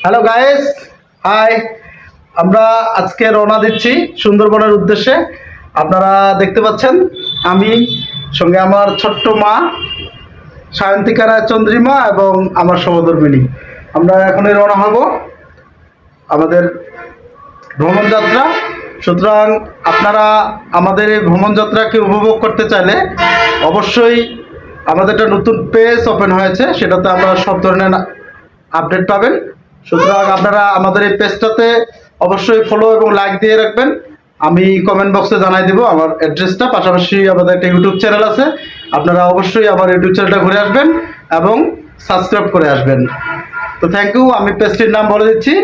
Hello guys, high. আমরা আজকে রওনা দিচ্ছি সুন্দরবনের উদ্দেশ্যে। আপনারা দেখতে পাচ্ছেন আমি সঙ্গে আমার ছোট্ট মা সায়ন্তিকা রায় চন্দ্রিমা এবং আমার সহধর্মিণী। আমরা এখনই রওনা হব আমাদের ভ্রমণ যাত্রা। সুতরাং আপনারা আমাদের এই ভ্রমণ যাত্রাকে উপভোগ করতে চাইলে অবশ্যই আমাদের একটা নতুন পেজ ওপেন হয়েছে, সেটাতে আপনারা সব ধরনের আপডেট পাবেন। সুতরাং আপনারা আমাদের এই পেজটাতে অবশ্যই ফলো এবং লাইক দিয়ে রাখবেন। আমি কমেন্ট বক্সে জানাই দেবো আমার অ্যাড্রেসটা। পাশাপাশি আমাদের একটা ইউটিউব চ্যানেল আছে, আপনারা অবশ্যই আমার ইউটিউব চ্যানেলটা ঘুরে আসবেন এবং সাবস্ক্রাইব করে আসবেন। তো থ্যাংক ইউ। আমি পেজটির নাম বলে দিচ্ছি।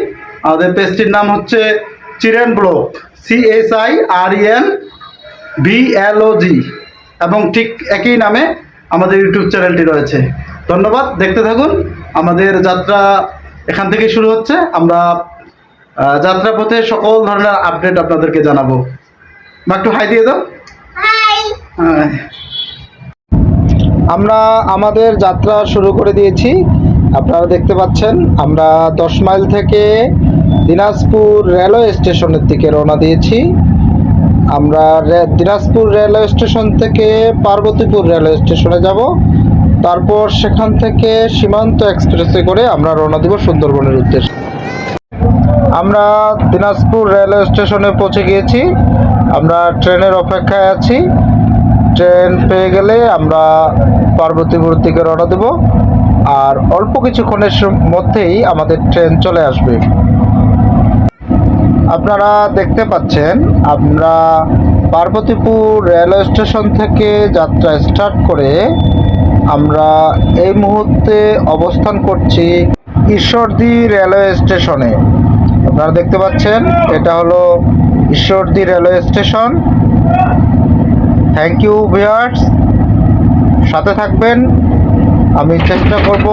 আমাদের পেজটির নাম হচ্ছে চিরেন ব্লগ, CHIRENBLOG, এবং ঠিক একই নামে আমাদের ইউটিউব চ্যানেলটি রয়েছে। ধন্যবাদ, দেখতে থাকুন। আমাদের যাত্রা এখান থেকে শুরু হচ্ছে। আমরা যাত্রাপথে সকল ধরনের আপডেট আপনাদেরকে জানাবো। মা একটু হাই দিয়ে দাও। হাই। আমরা আমাদের যাত্রা শুরু করে দিয়েছি। আপনারা দেখতে পাচ্ছেন আমরা 10 মাইল থেকে দিনাজপুর রেলওয়ে স্টেশনের দিকে রওনা দিয়েছি। আমরা দিনাজপুর রেলওয়ে স্টেশন থেকে পার্বতীপুর রেলওয়ে স্টেশনে যাব। তারপর সেখান থেকে সীমান্ত এক্সপ্রেসে করে আমরা রওনা দিব সুন্দরবনের উদ্দেশ্যে। আমরা দিনাজপুর রেলওয়ে স্টেশনে পৌঁছে গিয়েছি। আমরা ট্রেনের অপেক্ষায় আছি। ট্রেন পেয়ে গেলে আমরা পার্বতীপুর দিকে রওনা দেব। আর অল্প কিছুক্ষণের মধ্যেই আমাদের ট্রেন চলে আসবে। আপনারা দেখতে পাচ্ছেন আমরা পার্বতীপুর রেলওয়ে স্টেশন থেকে যাত্রা স্টার্ট করে আমরা এই মুহূর্তে অবস্থান করছি ঈশ্বরদী রেলওয়ে স্টেশনে। আপনারা দেখতে পাচ্ছেন এটা হলো Ishwardi railway station. Thank you viewers, সাথে থাকবেন। আমি চেষ্টা করব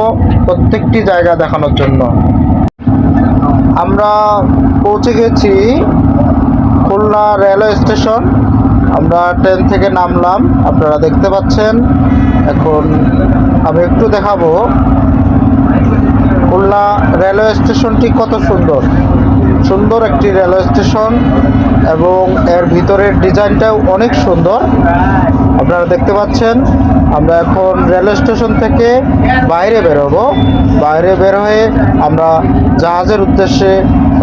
প্রত্যেকটি জায়গা দেখানোর জন্য। আমরা পৌঁছে গেছি খুলনা রেলওয়ে স্টেশন। আমরা ট্রেন থেকে নামলাম, আপনারা দেখতে পাচ্ছেন। এখন আমি একটু দেখাবো খুলনা রেলওয়ে স্টেশনটি কত সুন্দর। সুন্দর একটি রেলওয়ে স্টেশন এবং এর ভিতরের ডিজাইনটাও অনেক সুন্দর। আপনারা দেখতে পাচ্ছেন আমরা এখন রেলওয়ে স্টেশন থেকে বাইরে বেরোবো। বাইরে বের হয়ে আমরা জাহাজের উদ্দেশ্যে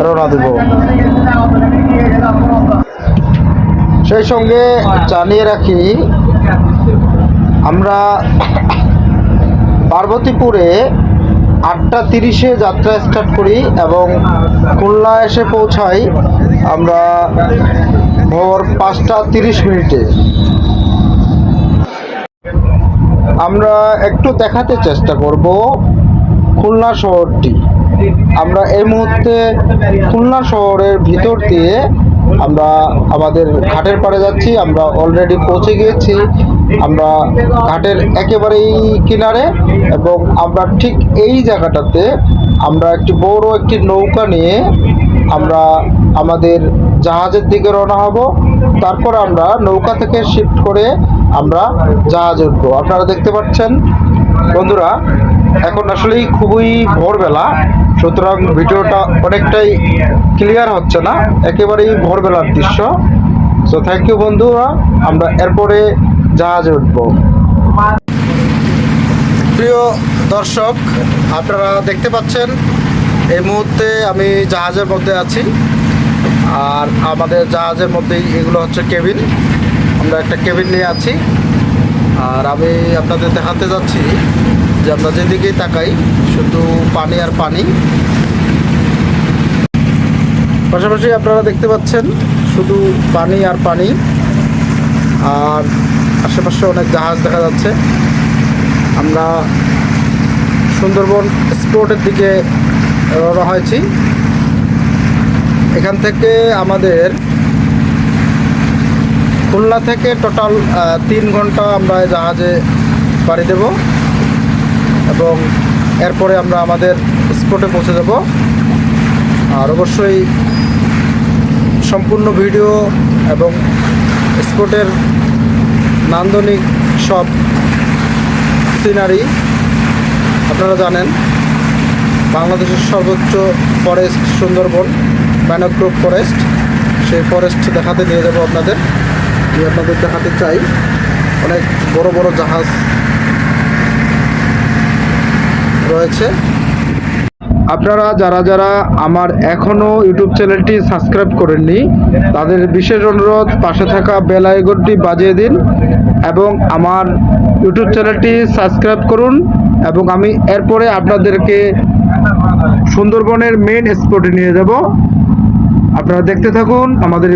রওনা দেব। সেই সঙ্গে জানিয়ে রাখি আমরা পার্বতীপুরে 8:30-এ যাত্রা স্টার্ট করি এবং খুলনা এসে পৌঁছাই আমরা ভোর 5:30 আমরা একটু দেখাতে চেষ্টা করব খুলনা শহরটি। আমরা এই মুহূর্তে খুলনা শহরের ভিতর দিয়ে আমরা আমাদের ঘাটের পাড়ে যাচ্ছি। আমরা অলরেডি পৌঁছে গিয়েছি। আমরা ঘাটের একেবারেই কিনারে এবং আমরা ঠিক এই জায়গাটাতে আমরা একটি বড় একটি নৌকা নিয়ে আমরা আমাদের জাহাজের দিকে রওনা হব। তারপর আমরা নৌকা থেকে শিফট করে আমরা জাহাজে উঠবো। আপনারা দেখতে পাচ্ছেন বন্ধুরা, এখন আসলেই খুবই ভোরবেলা, সুতরাং ভিডিওটা অনেকটাই ক্লিয়ার হচ্ছে না, একেবারেই ভোরবেলার দৃশ্য। সো থ্যাংক ইউ বন্ধুরা, আমরা এরপরে জাহাজে উঠব। প্রিয় দর্শক, আপনারা দেখতে পাচ্ছেন এই মুহূর্তে আমি জাহাজের মধ্যে আছি। আর আমাদের জাহাজের মধ্যেই এগুলো হচ্ছে কেবিন। আমরা একটা কেবিন নিয়ে আছি। আর আমি আপনাদের দেখাতে যাচ্ছি যে আমরা যেদিকেই তাকাই শুধু পানি আর পানি। পাশাপাশি আপনারা দেখতে পাচ্ছেন শুধু পানি আর পানি। আর আশেপাশে অনেক জাহাজ দেখা যাচ্ছে। আমরা সুন্দরবন স্পটের দিকে রওনা হয়েছি। এখান থেকে আমাদের খুলনা থেকে টোটাল 3 ঘন্টা আমরা জাহাজে পাড়ি দেব এবং এরপরে আমরা আমাদের স্পটে পৌঁছে যাব। আর অবশ্যই সম্পূর্ণ ভিডিও এবং স্পটের নান্দনিক সব সিনারি আপনারা জানেন। বাংলাদেশের সর্বোচ্চ ফরেস্ট সুন্দরবন, ম্যানগ্রোভ ফরেস্ট। সেই ফরেস্ট দেখাতে নিয়ে যাবো আপনাদের। আমি আপনাদের দেখাতে চাই অনেক বড় বড় জাহাজ রয়েছে। আপনারা যারা যারা আমার এখনও ইউটিউব চ্যানেলটি সাবস্ক্রাইব করেননি তাদের বিশেষ অনুরোধ, পাশে থাকা বেল আইকনটি বাজিয়ে দিন এবং আমার ইউটিউব চ্যানেলটি সাবস্ক্রাইব করুন। এবং আমি এরপরে আপনাদেরকে সুন্দরবনের মেইন স্পটে নিয়ে যাব। আপনারা দেখতে থাকুন আমাদের